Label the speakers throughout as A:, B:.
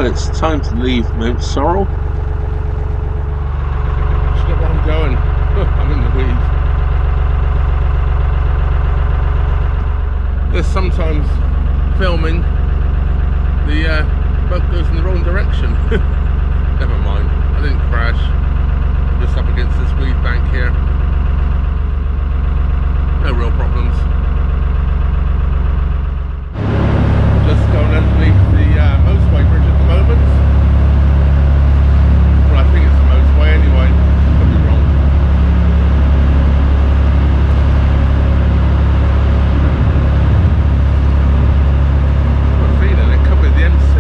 A: Well, it's time to leave Mountsorrel.
B: Just look where I'm going. I'm in the weeds. There's sometimes filming, the boat goes in the wrong direction. Never mind, I didn't crash. I'm just up against this weed bank here. No real problems. Just going underneath the motorway bridge at the moment. Well, I think it's the motorway anyway. Could be wrong. I've got a feeling it could be the M6.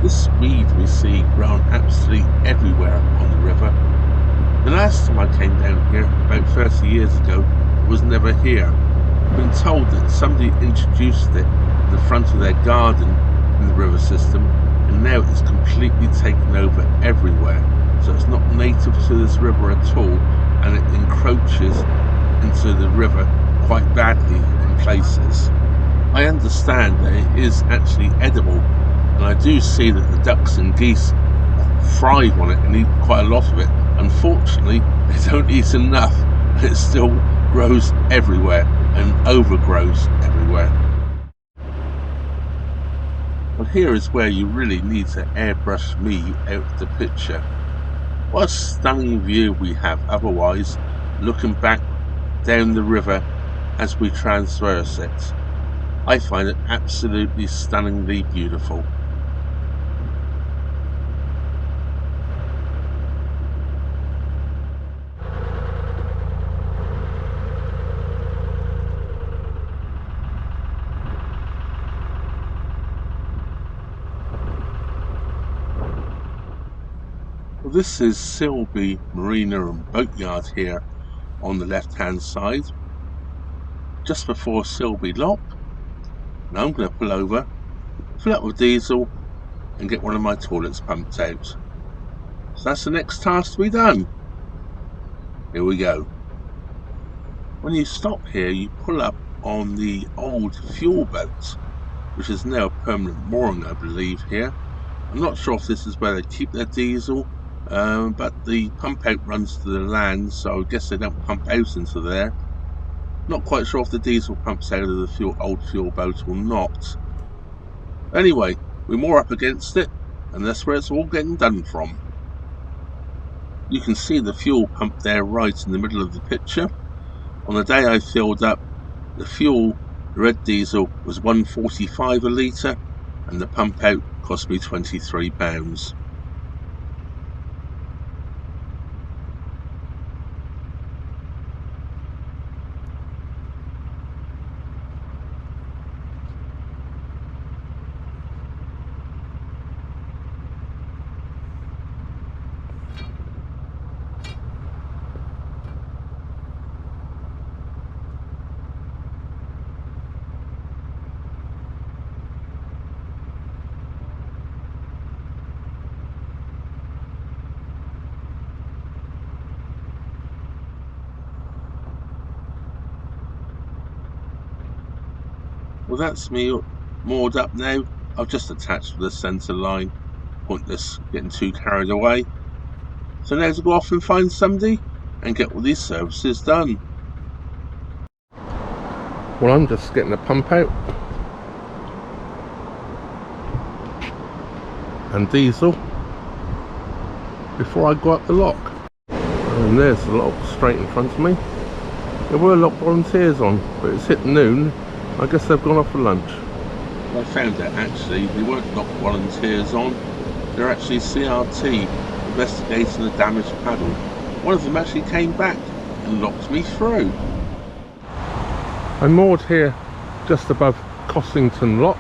A: This weed we see grown absolutely everywhere on the river. The last time I came down here, about 30 years ago, it was never here. I've been told that somebody introduced it in the front of their garden in the river system, and now it's completely taken over everywhere. So it's not native to this river at all, and it encroaches into the river quite badly in places. I understand that it is actually edible, and I do see that the ducks and geese thrive on it and eat quite a lot of it. Unfortunately, they don't eat enough, and it still grows everywhere and overgrows everywhere. Well, here is where you really need to airbrush me out of the picture. What a stunning view we have otherwise, looking back down the river as we transverse it. I find it absolutely stunningly beautiful. Well, this is Sileby Marina and Boatyard here on the left hand side, just before Sileby Lock. Now I'm going to pull over, fill up with diesel and get one of my toilets pumped out. So that's the next task to be done. Here we go. When you stop here, you pull up on the old fuel boat, which is now a permanent mooring, I believe, here. I'm not sure if this is where they keep their diesel, but the pump out runs to the land, so I guess they don't pump out into there. Not quite sure if the diesel pumps out of the old fuel boat or not. Anyway, we're more up against it, and that's where it's all getting done from. You can see the fuel pump there right in the middle of the picture. On the day I filled up, the fuel, the red diesel, was £1.45 a litre, and the pump out cost me £23. Well, that's me moored up now. I've just attached to the centre line. Pointless getting too carried away. So now to go off and find somebody and get all these services done.
B: Well, I'm just getting the pump out and diesel before I go up the lock. And there's the lock straight in front of me. There were a lot of volunteers on, but it's hit noon. I guess they've gone off for lunch.
A: I found out actually they weren't lock volunteers on. They're actually CRT investigating the damaged paddle. One of them actually came back and locked me through.
B: I'm moored here just above Cossington Lock.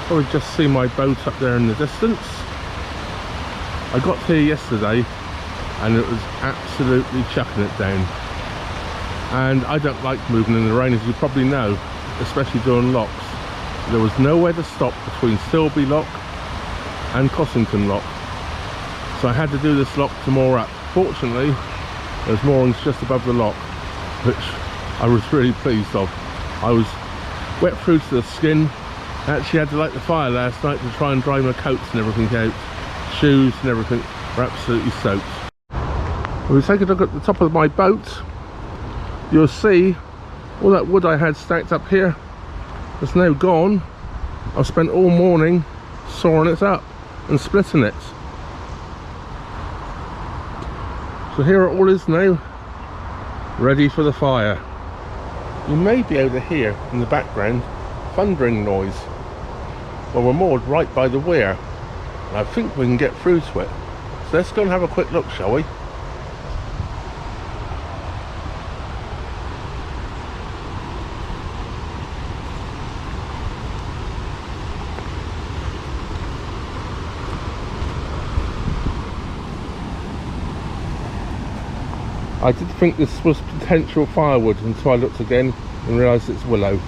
B: Probably just see my boat up there in the distance. I got here yesterday and it was absolutely chucking it down. And I don't like moving in the rain, as you probably know, especially during locks. There was nowhere to stop between Sileby Lock and Cossington Lock. So I had to do this lock to moor up. Fortunately, there's moorings just above the lock, which I was really pleased of. I was wet through to the skin. I actually had to light the fire last night to try and dry my coats and everything out. Shoes and everything were absolutely soaked. If we take a look at the top of my boat, you'll see all that wood I had stacked up here is now gone. I've spent all morning sawing it up and splitting it. So here it all is now, ready for the fire. You may be able to hear in the background thundering noise. Well, we're moored right by the weir, and I think we can get through to it. So let's go and have a quick look, shall we? I did think this was potential firewood until I looked again and realised it's willow.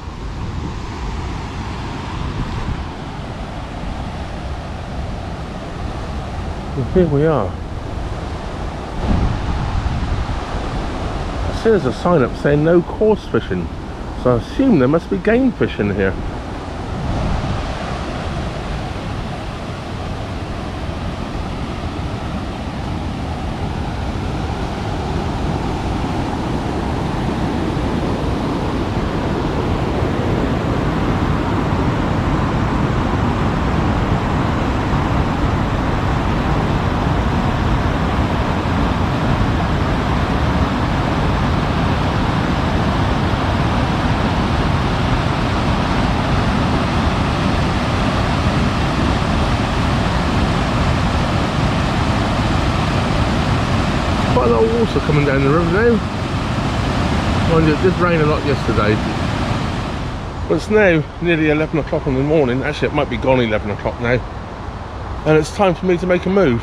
B: And here we are. I see there's a sign up saying no coarse fishing, so I assume there must be game fishing here. Quite a lot of water coming down the river now. Mind you, it did rain a lot yesterday. But it's now nearly 11 o'clock in the morning. Actually, it might be gone 11 o'clock now. And it's time for me to make a move.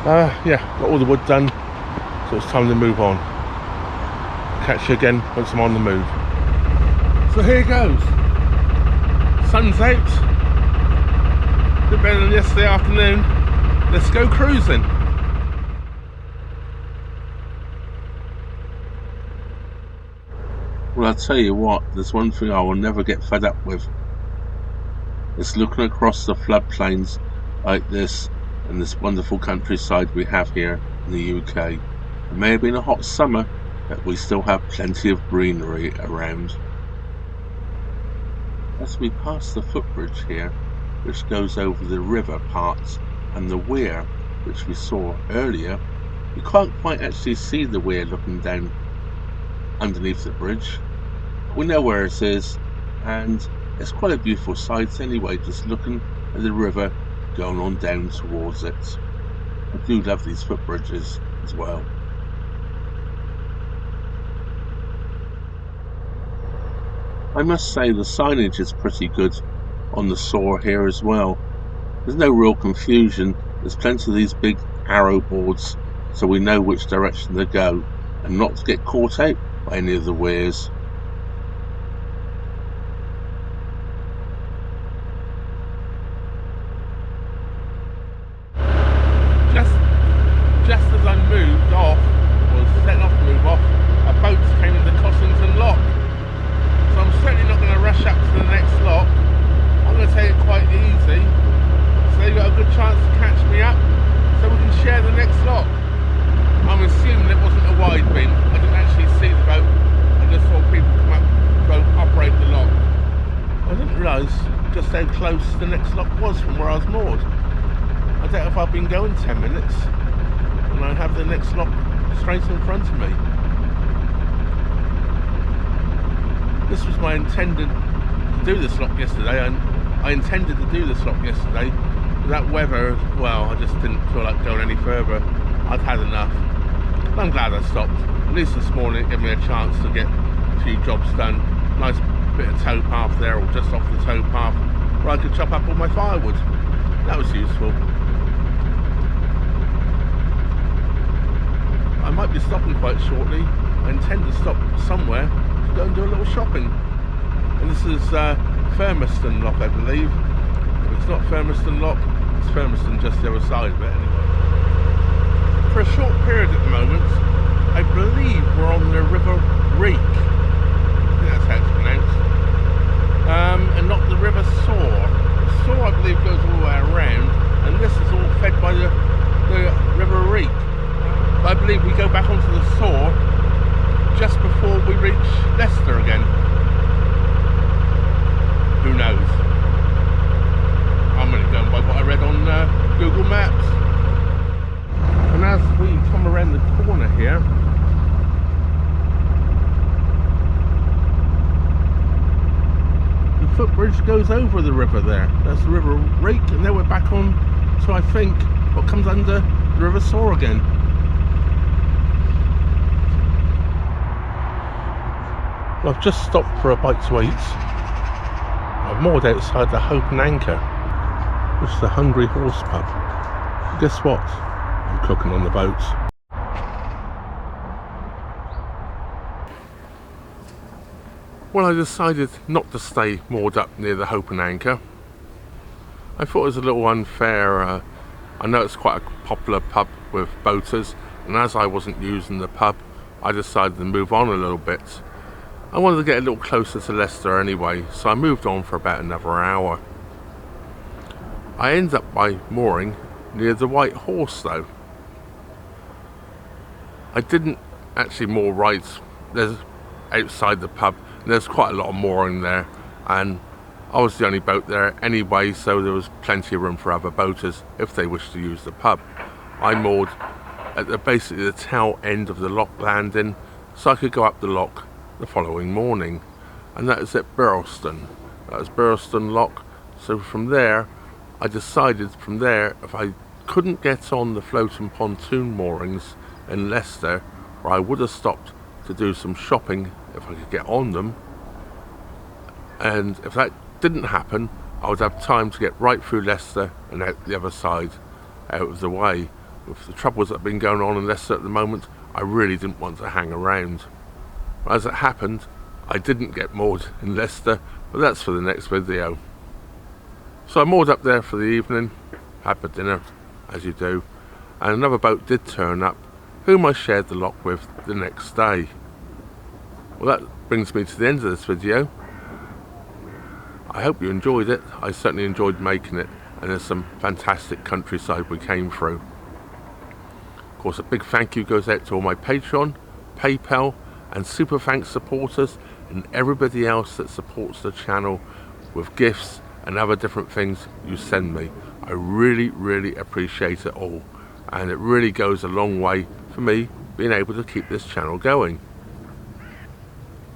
B: Yeah, got all the wood done, so it's time to move on. Catch you again once I'm on the move. So here goes. Sun's out. A bit better than yesterday afternoon. Let's go cruising.
A: Well, I'll tell you what, there's one thing I will never get fed up with. It's looking across the floodplains like this and this wonderful countryside we have here in the UK. It may have been a hot summer, but we still have plenty of greenery around. As we pass the footbridge here, which goes over the river parts, and the weir, which we saw earlier, you can't quite actually see the weir looking down underneath the bridge. We know where it is, and it's quite a beautiful sight anyway, just looking at the river going on down towards it. I do love these footbridges as well. I must say the signage is pretty good on the Soar here as well. There's no real confusion. There's plenty of these big arrow boards, so we know which direction to go and not to get caught out by any of the weirs.
B: Just as I moved off, or set off to move off, a boat came into Cossington lock. So I'm certainly not going to rush up to the next lock. I'm going to take it quite easy, so they've got a good chance to catch me up, so we can share the next lock. I'm assuming it wasn't a wide bin. I didn't actually see the boat. I just saw people come up to operate the lock. I didn't realise just how close the next lock was from where I was moored. I doubt if I've been going 10 minutes and I have the next lock straight in front of me. This was my intended to do this lock yesterday, and I intended to do this lock yesterday. But that weather, well, I just didn't feel like going any further. I'd had enough. I'm glad I stopped. At least this morning it gave me a chance to get a few jobs done. Nice bit of towpath there, or just off the towpath, where I could chop up all my firewood. That was useful. I might be stopping quite shortly. I intend to stop somewhere to go and do a little shopping. And this is Firmiston Lock, I believe. If it's not Firmiston Lock, it's Firmiston just the other side of it anyway. For a short period at the moment, I believe we're on the River Reek. I think that's how it's pronounced. And not the River Soar. The Soar, I believe, goes all the way around, and this is all fed by the River Reek. But I believe we go back onto the Soar just before we reach Leicester again. Who knows? I'm only going by what I read on Google Maps. And as we come around the corner here, the footbridge goes over the river there. That's the River Reek, and then we're back on to, I think, what comes under the River Soar again. Well, I've just stopped for a bite to eat. I'm moored outside the Hope and Anchor, which is the Hungry Horse pub. And guess what? I'm cooking on the boat. Well, I decided not to stay moored up near the Hope and Anchor. I thought it was a little unfair. I know it's quite a popular pub with boaters, and as I wasn't using the pub, I decided to move on a little bit. I wanted to get a little closer to Leicester anyway, so I moved on for about another hour. I ended up by mooring near the White Horse though. I didn't actually moor right there's outside the pub. There's quite a lot of mooring there, and I was the only boat there anyway, so there was plenty of room for other boaters if they wished to use the pub. I moored at basically the tail end of the lock landing, so I could go up the lock the following morning, and that is at Birstall. That was Birstall Lock. So from there, I decided from there, if I couldn't get on the floating pontoon moorings in Leicester, where I would have stopped to do some shopping if I could get on them, and if that didn't happen, I would have time to get right through Leicester and out the other side, out of the way. With the troubles that have been going on in Leicester at the moment, I really didn't want to hang around. As it happened, I didn't get moored in Leicester, but that's for the next video. So I moored up there for the evening, had my dinner, as you do, and another boat did turn up, whom I shared the lock with the next day. Well, that brings me to the end of this video. I hope you enjoyed it. I certainly enjoyed making it, and there's some fantastic countryside we came through. Of course, a big thank you goes out to all my Patreon, PayPal, and Super Thanks supporters, and everybody else that supports the channel with gifts and other different things you send me. I really, really appreciate it all, and it really goes a long way for me being able to keep this channel going.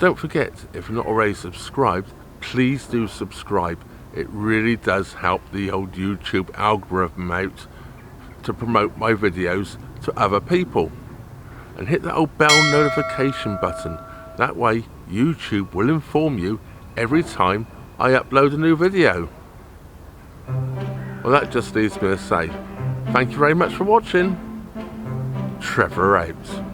B: Don't forget, if you're not already subscribed, please do subscribe. It really does help the old YouTube algorithm out to promote my videos to other people. And hit that old bell notification button. That way YouTube will inform you every time I upload a new video. Well, that just leaves me to say thank you very much for watching. Trevor out.